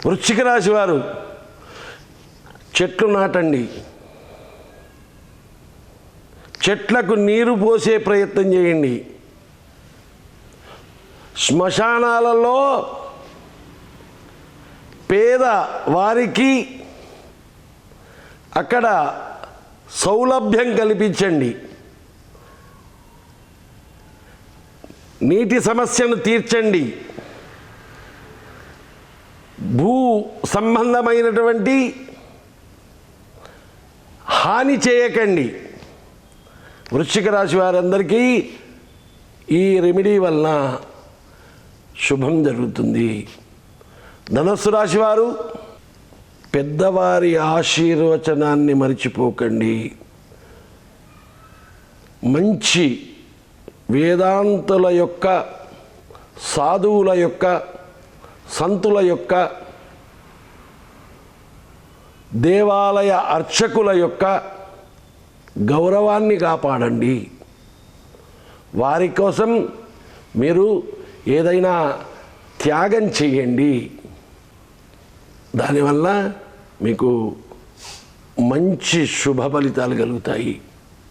వృశ్చిక రాశి వారు చెట్లు నాటండి, చెట్లకు నీరు పోసే ప్రయత్నం చేయండి. శ్మశానాలలో పేద వారికి అక్కడ సౌలభ్యం కల్పించండి. నీటి సమస్యను తీర్చండి. భూ సంబంధమైనటువంటి హాని చేయకండి. వృశ్చిక రాశి వారందరికీ ఈ రెమెడీ వలన శుభం జరుగుతుంది. ధనుస్సు రాశి వారు పెద్దవారి ఆశీర్వచనాన్ని మరిచిపోకండి. మంచి వేదాంతుల యొక్క, సాధువుల యొక్క, సంతుల యొక్క, దేవాలయ అర్చకుల యొక్క గౌరవాన్ని కాపాడండి. వారి కోసం మీరు ఏదైనా త్యాగం చేయండి. దానివల్ల మీకు మంచి శుభ ఫలితాలు కలుగుతాయి.